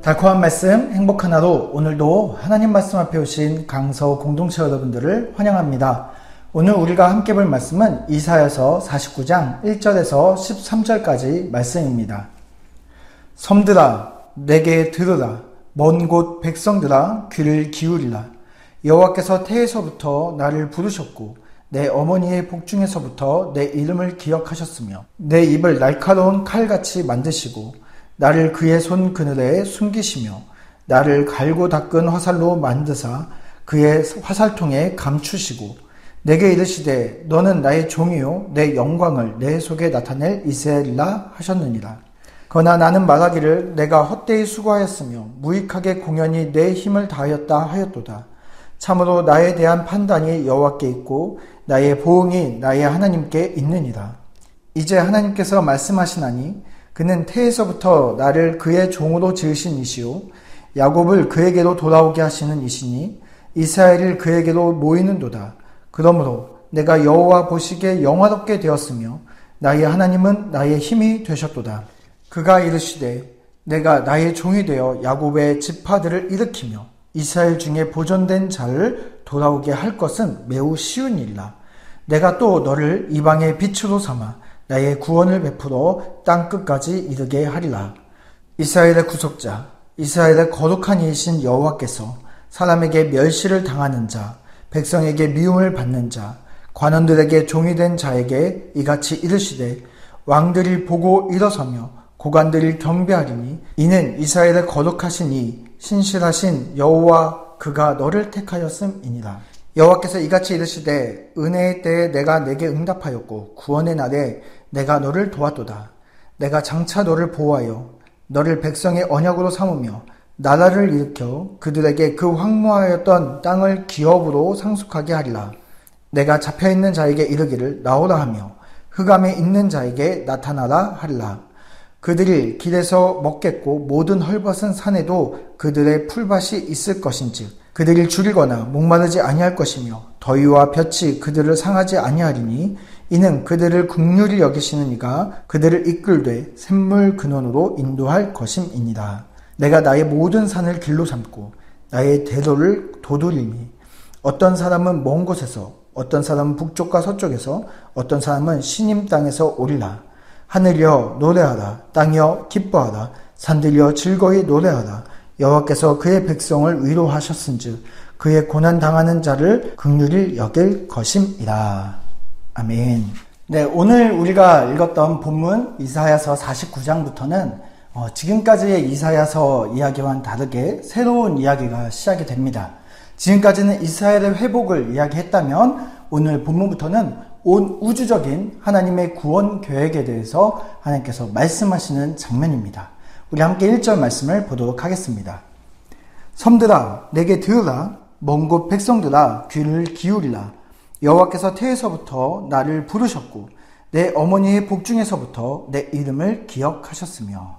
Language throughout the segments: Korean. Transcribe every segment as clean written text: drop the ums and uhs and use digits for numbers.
달콤한 말씀, 행복한 하루. 오늘도 하나님 말씀 앞에 오신 강서 공동체 여러분들을 환영합니다. 오늘 우리가 함께 볼 말씀은 이사야서 49장 1절에서 13절까지 말씀입니다. 섬들아 내게 들으라. 먼 곳 백성들아 귀를 기울이라. 여호와께서 태에서부터 나를 부르셨고 내 어머니의 복중에서부터 내 이름을 기억하셨으며 내 입을 날카로운 칼같이 만드시고 나를 그의 손 그늘에 숨기시며 나를 갈고 닦은 화살로 만드사 그의 화살통에 감추시고 내게 이르시되 너는 나의 종이요 내 영광을 내 속에 나타낼 이스라엘이라 하셨느니라. 그러나 나는 말하기를 내가 헛되이 수고하였으며 무익하게 공연히 내 힘을 다하였다 하였도다. 참으로 나에 대한 판단이 여호와께 있고 나의 보응이 나의 하나님께 있느니라. 이제 하나님께서 말씀하시나니 그는 태에서부터 나를 그의 종으로 지으신 이시요 야곱을 그에게로 돌아오게 하시는 이시니 이스라엘을 그에게로 모이는도다. 그러므로 내가 여호와 보시기에 영화롭게 되었으며 나의 하나님은 나의 힘이 되셨도다. 그가 이르시되 내가 나의 종이 되어 야곱의 지파들을 일으키며 이스라엘 중에 보존된 자를 돌아오게 할 것은 매우 쉬운 일이라. 내가 또 너를 이방의 빛으로 삼아 나의 구원을 베풀어 땅끝까지 이르게 하리라. 이스라엘의 구속자, 이스라엘의 거룩한 이이신 여호와께서 사람에게 멸시를 당하는 자, 백성에게 미움을 받는 자, 관원들에게 종이 된 자에게 이같이 이르시되 왕들이 보고 일어서며 고관들이 경배하리니 이는 이스라엘의 거룩하신 이 신실하신 여호와 그가 너를 택하였음이니라. 여호와께서 이같이 이르시되 은혜의 때에 내가 내게 응답하였고 구원의 날에 내가 너를 도왔도다. 내가 장차 너를 보호하여 너를 백성의 언약으로 삼으며 나라를 일으켜 그들에게 그 황무하였던 땅을 기업으로 상속하게 하리라. 내가 잡혀있는 자에게 이르기를 나오라 하며 흑암에 있는 자에게 나타나라 하리라. 그들이 길에서 먹겠고 모든 헐벗은 산에도 그들의 풀밭이 있을 것인즉 그들이 줄이거나 목마르지 아니할 것이며 더위와 볕이 그들을 상하지 아니하리니 이는 그들을 긍휼히 여기시는 이가 그들을 이끌되 샘물 근원으로 인도할 것임이니라. 내가 나의 모든 산을 길로 삼고 나의 대로를 도두리니 어떤 사람은 먼 곳에서 어떤 사람은 북쪽과 서쪽에서 어떤 사람은 시님 땅에서 오리라. 하늘이여 노래하라. 땅이여 기뻐하라. 산들이여 즐거이 노래하라. 여호와께서 그의 백성을 위로하셨은즉 그의 고난 당하는 자를 긍휼히 여길 것임이라. 아멘. 네, 오늘 우리가 읽었던 본문 이사야서 49장부터는 지금까지의 이사야서 이야기와는 다르게 새로운 이야기가 시작이 됩니다. 지금까지는 이스라엘의 회복을 이야기했다면 오늘 본문부터는 온 우주적인 하나님의 구원 계획에 대해서 하나님께서 말씀하시는 장면입니다. 우리 함께 1절 말씀을 보도록 하겠습니다. 섬들아 내게 들으라. 먼 곳 백성들아 귀를 기울이라. 여호와께서 태에서부터 나를 부르셨고 내 어머니의 복중에서부터 내 이름을 기억하셨으며.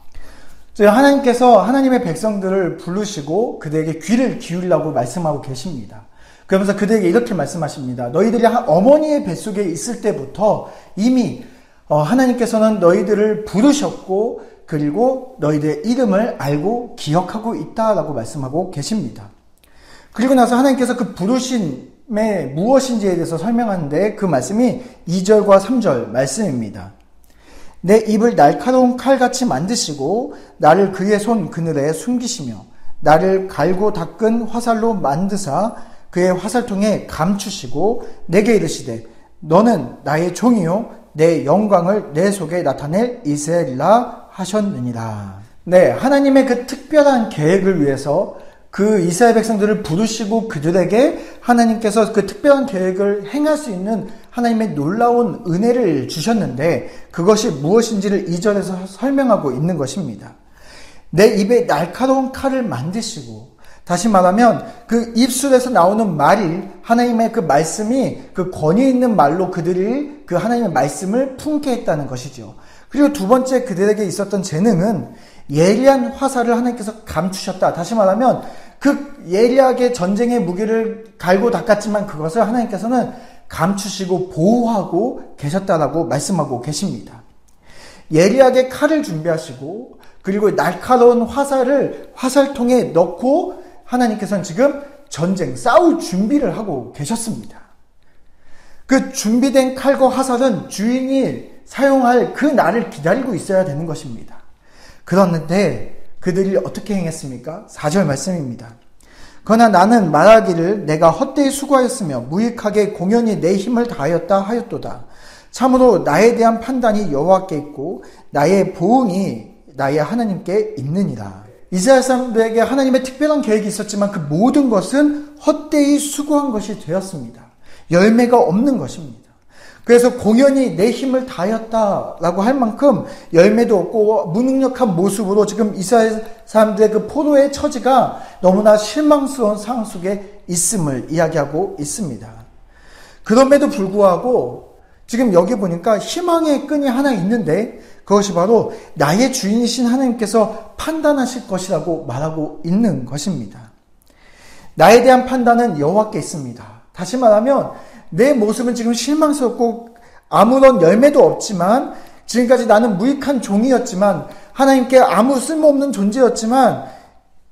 하나님께서 하나님의 백성들을 부르시고 그들에게 귀를 기울이라고 말씀하고 계십니다. 그러면서 그들에게 이렇게 말씀하십니다. 너희들이 어머니의 뱃속에 있을 때부터 이미 하나님께서는 너희들을 부르셨고 그리고 너희들의 이름을 알고 기억하고 있다라고 말씀하고 계십니다. 그리고 나서 하나님께서 그 부르심에 무엇인지에 대해서 설명하는데 그 말씀이 2절과 3절 말씀입니다. 내 입을 날카로운 칼같이 만드시고 나를 그의 손 그늘에 숨기시며 나를 갈고 닦은 화살로 만드사 그의 화살통에 감추시고 내게 이르시되 너는 나의 종이요 내 영광을 내 속에 나타낼 이스라엘이라 하셨느니라. 네, 하나님의 그 특별한 계획을 위해서 그 이스라엘 백성들을 부르시고 그들에게 하나님께서 그 특별한 계획을 행할 수 있는 하나님의 놀라운 은혜를 주셨는데 그것이 무엇인지를 2절에서 설명하고 있는 것입니다. 내 입에 날카로운 칼을 만드시고, 다시 말하면 그 입술에서 나오는 말이 하나님의 그 말씀이 그 권위 있는 말로 그들이 그 하나님의 말씀을 품게 했다는 것이죠. 그리고 두 번째 그들에게 있었던 재능은 예리한 화살을 하나님께서 감추셨다. 다시 말하면 그 예리하게 전쟁의 무기를 갈고 닦았지만 그것을 하나님께서는 감추시고 보호하고 계셨다라고 말씀하고 계십니다. 예리하게 칼을 준비하시고 그리고 날카로운 화살을 화살통에 넣고 하나님께서는 지금 전쟁, 싸울 준비를 하고 계셨습니다. 그 준비된 칼과 화살은 주인이 사용할 그 날을 기다리고 있어야 되는 것입니다. 그런데 그들이 어떻게 행했습니까? 4절 말씀입니다. 그러나 나는 말하기를 내가 헛되이 수고하였으며 무익하게 공연히 내 힘을 다하였다 하였도다. 참으로 나에 대한 판단이 여호와께 있고 나의 보응이 나의 하나님께 있느니라. 이스라엘 사람들에게 하나님의 특별한 계획이 있었지만 그 모든 것은 헛되이 수고한 것이 되었습니다. 열매가 없는 것입니다. 그래서 공연히 내 힘을 다하였다라고 할 만큼 열매도 없고 무능력한 모습으로 지금 이스라엘 사람들의 그 포로의 처지가 너무나 실망스러운 상황 속에 있음을 이야기하고 있습니다. 그럼에도 불구하고 지금 여기 보니까 희망의 끈이 하나 있는데 그것이 바로 나의 주인이신 하나님께서 판단하실 것이라고 말하고 있는 것입니다. 나에 대한 판단은 여호와께 있습니다. 다시 말하면 내 모습은 지금 실망스럽고 아무런 열매도 없지만 지금까지 나는 무익한 종이었지만 하나님께 아무 쓸모없는 존재였지만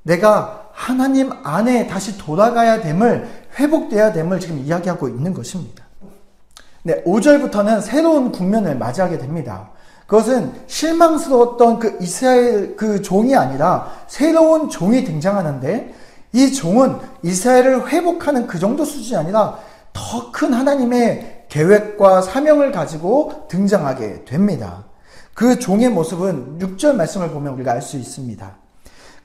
내가 하나님 안에 다시 돌아가야 됨을 회복돼야 됨을 지금 이야기하고 있는 것입니다. 네, 5절부터는 새로운 국면을 맞이하게 됩니다. 그것은 실망스러웠던 그 이스라엘 그 종이 아니라 새로운 종이 등장하는데 이 종은 이스라엘을 회복하는 그 정도 수준이 아니라 더 큰 하나님의 계획과 사명을 가지고 등장하게 됩니다. 그 종의 모습은 6절 말씀을 보면 우리가 알 수 있습니다.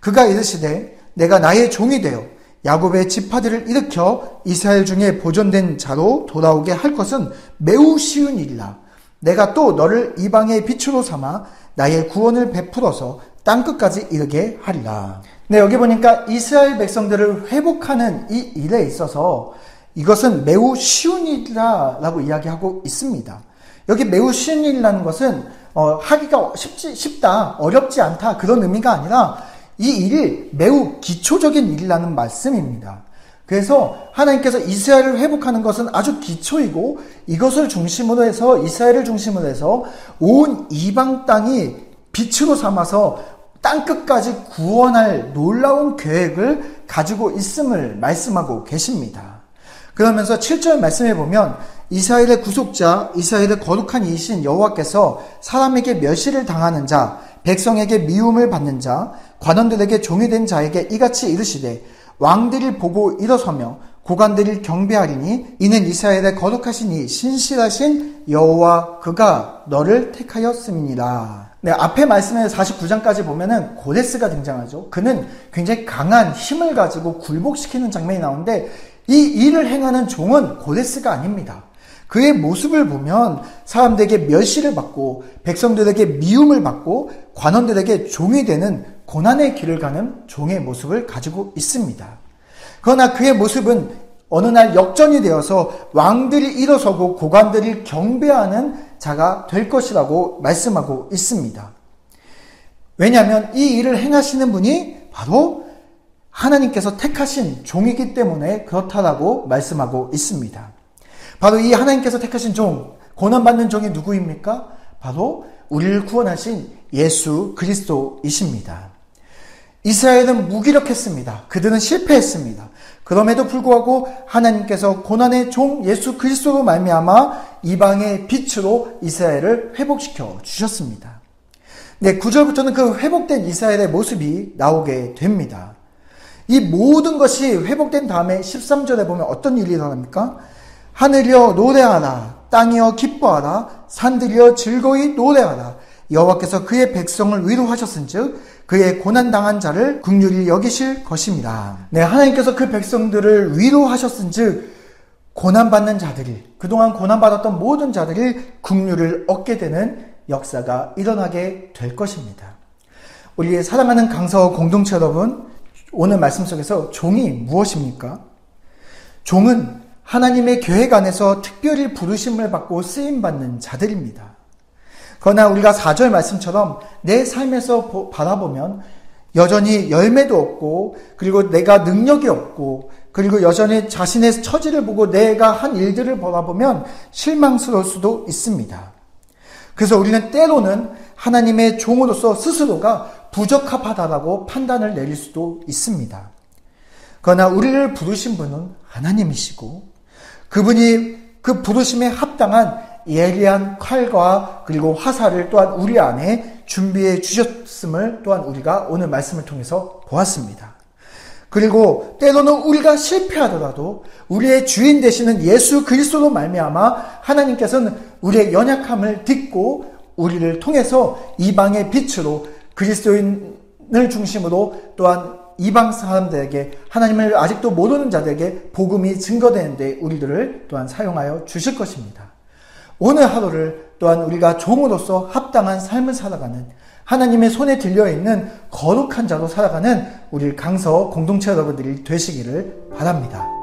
그가 이르시되 내가 나의 종이 되어 야곱의 지파들을 일으켜 이스라엘 중에 보존된 자로 돌아오게 할 것은 매우 쉬운 일이라. 내가 또 너를 이방의 빛으로 삼아 나의 구원을 베풀어서 땅끝까지 이르게 하리라. 네, 여기 보니까 이스라엘 백성들을 회복하는 이 일에 있어서 이것은 매우 쉬운 일이라고 이야기하고 있습니다. 여기 매우 쉬운 일이라는 것은 하기가 쉽다, 어렵지 않다 그런 의미가 아니라 이 일이 매우 기초적인 일이라는 말씀입니다. 그래서 하나님께서 이스라엘을 회복하는 것은 아주 기초이고 이것을 중심으로 해서 이스라엘을 중심으로 해서 온 이방 땅이 빛으로 삼아서 땅끝까지 구원할 놀라운 계획을 가지고 있음을 말씀하고 계십니다. 그러면서 7절 말씀해 보면 이스라엘의 구속자, 이스라엘의 거룩한 이이신 여호와께서 사람에게 멸시를 당하는 자, 백성에게 미움을 받는 자, 관원들에게 종이 된 자에게 이같이 이르시되 왕들이 보고 일어서며 고관들이 경배하리니 이는 이스라엘의 거룩하신 이 신실하신 여호와 그가 너를 택하였음이니라. 네, 앞에 말씀의 49장까지 보면은 고레스가 등장하죠. 그는 굉장히 강한 힘을 가지고 굴복시키는 장면이 나오는데 이 일을 행하는 종은 고레스가 아닙니다. 그의 모습을 보면 사람들에게 멸시를 받고 백성들에게 미움을 받고 관원들에게 종이 되는 고난의 길을 가는 종의 모습을 가지고 있습니다. 그러나 그의 모습은 어느 날 역전이 되어서 왕들이 일어서고 고관들이 경배하는 자가 될 것이라고 말씀하고 있습니다. 왜냐하면 이 일을 행하시는 분이 바로 하나님께서 택하신 종이기 때문에 그렇다라고 말씀하고 있습니다. 바로 이 하나님께서 택하신 종, 고난받는 종이 누구입니까? 바로 우리를 구원하신 예수 그리스도이십니다. 이스라엘은 무기력했습니다. 그들은 실패했습니다. 그럼에도 불구하고 하나님께서 고난의 종 예수 그리스도로 말미암아 이방의 빛으로 이스라엘을 회복시켜 주셨습니다. 네, 9절부터는 그 회복된 이스라엘의 모습이 나오게 됩니다. 이 모든 것이 회복된 다음에 13절에 보면 어떤 일이 일어납니까? 하늘이여 노래하라, 땅이여 기뻐하라, 산들이여 즐거이 노래하라. 여호와께서 그의 백성을 위로하셨은즉 그의 고난당한 자를 긍휼히 여기실 것입니다. 네, 하나님께서 그 백성들을 위로하셨은즉 고난받는 자들이, 그동안 고난받았던 모든 자들이 긍휼을 얻게 되는 역사가 일어나게 될 것입니다. 우리의 사랑하는 강서 공동체 여러분, 오늘 말씀 속에서 종이 무엇입니까? 종은 하나님의 계획 안에서 특별히 부르심을 받고 쓰임받는 자들입니다. 그러나 우리가 4절 말씀처럼 내 삶에서 바라보면 여전히 열매도 없고 그리고 내가 능력이 없고 그리고 여전히 자신의 처지를 보고 내가 한 일들을 바라보면 실망스러울 수도 있습니다. 그래서 우리는 때로는 하나님의 종으로서 스스로가 부적합하다라고 판단을 내릴 수도 있습니다. 그러나 우리를 부르신 분은 하나님이시고 그분이 그 부르심에 합당한 예리한 칼과 그리고 화살을 또한 우리 안에 준비해 주셨음을 또한 우리가 오늘 말씀을 통해서 보았습니다. 그리고 때로는 우리가 실패하더라도 우리의 주인 되시는 예수 그리스도로 말미암아 하나님께서는 우리의 연약함을 딛고 우리를 통해서 이방의 빛으로 그리스도인을 중심으로 또한 이방 사람들에게 하나님을 아직도 모르는 자들에게 복음이 증거되는데 우리들을 또한 사용하여 주실 것입니다. 오늘 하루를 또한 우리가 종으로서 합당한 삶을 살아가는 하나님의 손에 들려있는 거룩한 자로 살아가는 우리 강서 공동체 여러분들이 되시기를 바랍니다.